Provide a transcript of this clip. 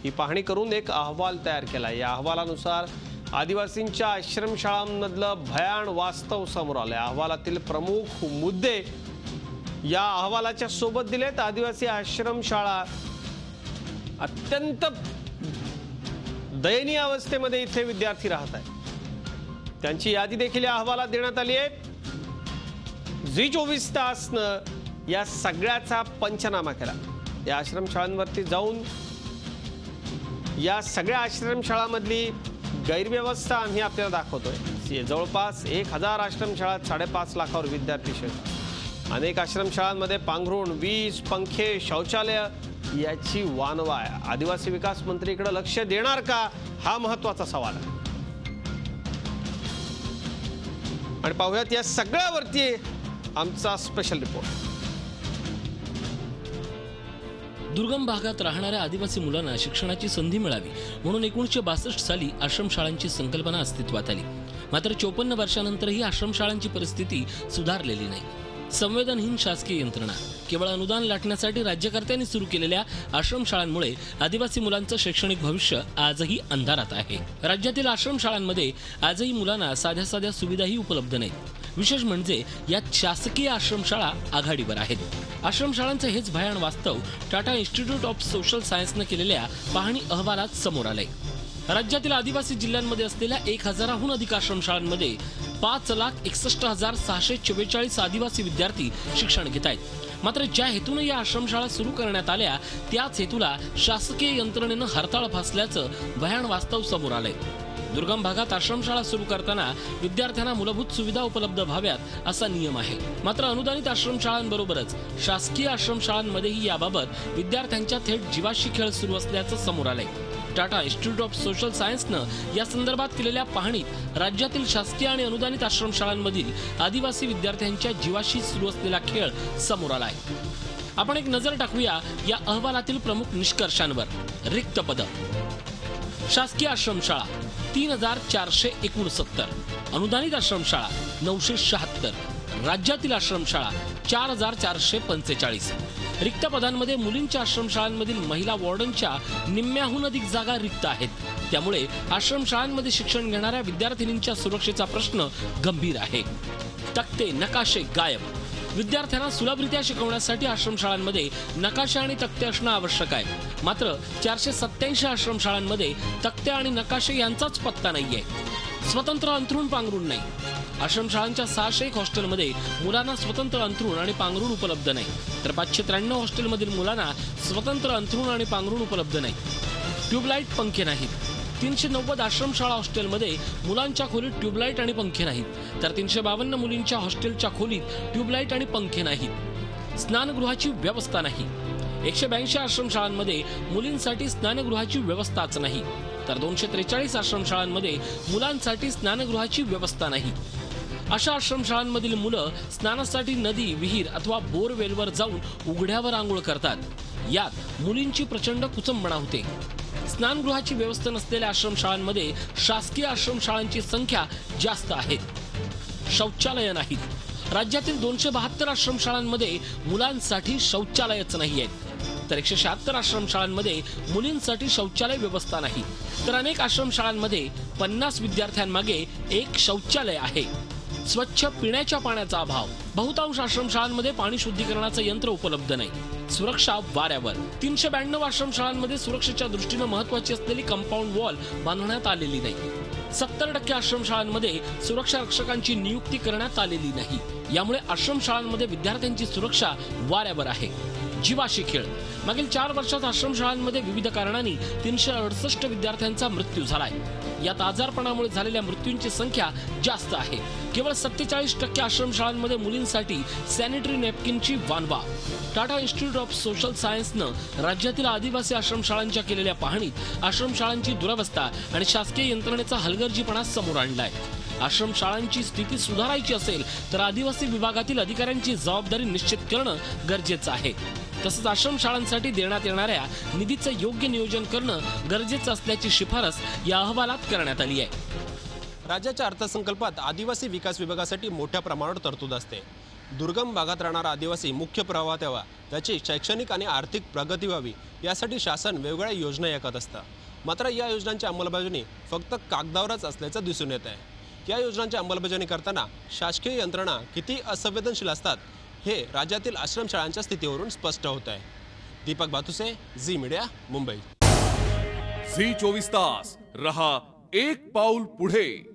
ही पाहणी करून एक अहवाल तयार केला। या अहवालानुसार आदिवासींच्या आश्रमशाळांमधलं भयान वास्तव समोर आलंय। अहवालातील प्रमुख मुद्दे या अहवालाच्या सोबत दिलेत। आदिवासी आश्रमशाळा अत्यंत दयनीय अवस्थेमध्ये इथे विद्यार्थी राहत आहेत। त्यांची यादी देखील या अहवालात देण्यात आली आहे। झी 24 तासनं या सगळ्याचा पंचनामा केला। या आश्रमशाळांवरती जाऊन या सगळ्या आश्रमशाळांमधली गैरव्यवस्था आम्ही आपल्याला दाखवतोय। जवळपास 1000 आश्रमशाळात 5.5 लाखावर विद्यार्थी शिकतात। अनेक आश्रमशाळांमध्ये पांघरुण, वीज, पंखे, शौचालय याची वानवा आहे। आदिवासी विकास मंत्री इकडे लक्ष देणार का, हा महत्त्वाचा सवाल आहे। आणि पाहूयात या सगळ्यावरती आमचा स्पेशल रिपोर्ट। दुर्गम भागात राहणाऱ्या आदिवासी मुलांना शिक्षणाची संधी मिळावी म्हणून 1962 साली आश्रमशाळांची संकल्पना अस्तित्वात आली। मात्र 54 वर्षांनंतरही आश्रमशाळांची परिस्थिती सुधारलेली नाही। संवेदनहीन शासकीय यंत्रणा, केवळ अनुदान लाटण्यासाठी राज्यकर्त्यांनी सुरू केलेल्या आश्रमशाळांमुळे आदिवासी मुलांचं शैक्षणिक भविष्य आजही अंधारात आहे। राज्यातील आश्रमशाळांमध्ये आजही मुलांना साध्या साध्या सुविधाही उपलब्ध नाहीत। विशेष म्हणजे यात शासकीय आश्रमशाळा आघाडीवर आहेत। आश्रमशाळांचं हेच भयान वास्तव टाटा इन्स्टिट्यूट ऑफ सोशल सायन्सने केलेल्या पाहणी अहवालात समोर आलंय। राज्यातील आदिवासी जिल्ह्यांमध्ये असलेल्या 1000हून अधिक आश्रमशाळांमध्ये 5,61,644 आदिवासी विद्यार्थी शिक्षण घेत आहेत। मात्र ज्या हेतूने या आश्रमशाळा सुरू करण्यात आल्या त्याच हेतूला शासकीय यंत्रणेनं हरताळ फासल्याचं भयान वास्तव समोर आलंय। दुर्गम भागात आश्रमशाळा सुरू करताना विद्यार्थ्यांना मूलभूत सुविधा उपलब्ध व्हाव्यात असा नियम आहे। मात्र अनुदानित आश्रमशाळांबरोबरच शासकीय आश्रमशाळांमध्येही याबाबत विद्यार्थ्यांच्या थेट जीवाशी खेळ सुरू असल्याचं समोर आलंय। टाटा इन्स्टिट्यूट ऑफ सोशल सायन्सनं या संदर्भात केलेल्या पाहणीत राज्यातील शासकीय आणि अनुदानित आश्रमशाळांमधील आदिवासी विद्यार्थ्यांच्या जीवाशी सुरू असलेला खेळ समोर आलाय। आपण एक नजर टाकूया या अहवालातील प्रमुख निष्कर्षांवर। रिक्त पद, शासकीय आश्रमशाळा 3469, अनुदानित आश्रमशाळा 976, राज्यातील आश्रमशाळा 4445। रिक्त पदांमध्ये मुलींच्या आश्रमशाळांमधील महिला वॉर्डनच्या निम्म्याहून अधिक जागा रिक्त आहेत। त्यामुळे आश्रमशाळांमध्ये शिक्षण घेणाऱ्या विद्यार्थिनींच्या सुरक्षेचा प्रश्न गंभीर आहे। तक्ते, नकाशे गायब। विद्यार्थ्यांना सुलभरित्या शिकवण्यासाठी आश्रमशाळांमध्ये नकाशे आणि तक्ते असणं आवश्यक आहे। मात्र 487 आश्रमशाळांमध्ये तक्ते आणि नकाशे यांचाच पत्ता नाहीये। स्वतंत्र अंथरूण पांघरूण नाही। आश्रमशाळांच्या 601 हॉस्टेलमध्ये मुलांना स्वतंत्र अंथरूण आणि पांघरूण उपलब्ध नाही, तर 593 हॉस्टेलमधील मुलांना स्वतंत्र अंथरूण आणि पांघरूण उपलब्ध नाही। ट्यूबलाईट, पंखे नाहीत। 390 आश्रमशाळा हॉस्टेलमध्ये मुलांच्या खोलीत ट्यूबलाईट आणि पंखे नाहीत, तर 352 मुलींच्या हॉस्टेलच्या खोलीत ट्यूबलाईट आणि पंखे नाहीत। स्नानगृहाची व्यवस्था नाही। 182 आश्रमशाळांमध्ये मुलींसाठी स्नानगृहाची व्यवस्थाच नाही, तर 243 आश्रमशाळांमध्ये मुलांसाठी स्नानगृहाची व्यवस्था नाही। अशा आश्रमशाळांमधील मुलं स्नानासाठी नदी, विहीर अथवा बोरवेलवर जाऊन उघड्यावर आंघोळ करतात। यात मुलींची प्रचंड कुचंबणा होते। स्नानगृहाची व्यवस्था नसलेल्या आश्रमशाळांमध्ये शासकीय आश्रमशाळांची संख्या जास्त आहे। शौचालय नाहीत। राज्यातील 272 आश्रमशाळांमध्ये मुलांसाठी शौचालयच नाही आहेत, तर 176 आश्रमशाळांमध्ये मुलींसाठी शौचालय व्यवस्था नाही, तर अनेक आश्रमशाळांमध्ये 50 विद्यार्थ्यांमागे एक शौचालय आहे। स्वच्छ पिण्याच्या पाण्याचा अभाव। बहुतांश आश्रमशाळांमध्ये पाणी शुद्धीकरणाचं यंत्र उपलब्ध नाही। सुरक्षा वाऱ्यावर। 392 आश्रमशाळांमध्ये सुरक्षेच्या दृष्टीने महत्त्वाची असलेली कंपाऊंड वॉल बांधण्यात आलेली नाही। 70% आश्रमशाळांमध्ये सुरक्षा रक्षकांची नियुक्ती करण्यात आलेली नाही। यामुळे आश्रमशाळांमध्ये विद्यार्थ्यांची सुरक्षा वाऱ्यावर आहे। जीवाशी खेळ। मागील 4 वर्षात आश्रमशाळांमध्ये विविध कारणांनी 368 विद्यार्थ्यांचा मृत्यू झालाय। यात आजारपणामुळे झालेल्या मृत्यूंची संख्या जास्त आहे। केवळ 47% आश्रमशाळांमध्ये मुलींसाठी सॅनिटरी नॅपकिनची वानवा। टाटा इन्स्टिट्यूट ऑफ सोशल सायन्सनं राज्यातील आदिवासी आश्रमशाळांच्या केलेल्या पाहणीत आश्रमशाळांची दुरवस्था आणि शासकीय यंत्रणेचा हलगर्जीपणा समोर आणलाय। आश्रमशाळांची स्थिती सुधारायची असेल तर आदिवासी विभागातील अधिकाऱ्यांची जबाबदारी निश्चित करणं गरजेचं आहे। तसंच आश्रमशाळांसाठी देण्यात येणाऱ्या निधीचं योग्य नियोजन करणं गरजेचं असल्याची शिफारस या अहवालात करण्यात आली आहे। राज्याच्या अर्थसंकल्पात आदिवासी विकास विभागासाठी मोठ्या प्रमाणावर तरतूद असते। दुर्गम भागात राहणारा आदिवासी मुख्य प्रवाहात यावा, त्याची शैक्षणिक आणि आर्थिक प्रगती व्हावी यासाठी शासन वेगवेगळ्या योजना आखत असतं. मात्र या योजनांची अंमलबजावणी फक्त कागदावरच असल्याचं दिसून येत आहे. या योजनांची अंमलबजावणी करताना शासकीय यंत्रणा किती असंवेदनशील असतात हे राज्यातील आश्रमशाळांच्या स्थितीवरून स्पष्ट होत आहे. दीपक बातुसे, झी मीडिया, मुंबई. झी 24 तास रहा एक पाऊल पुढे.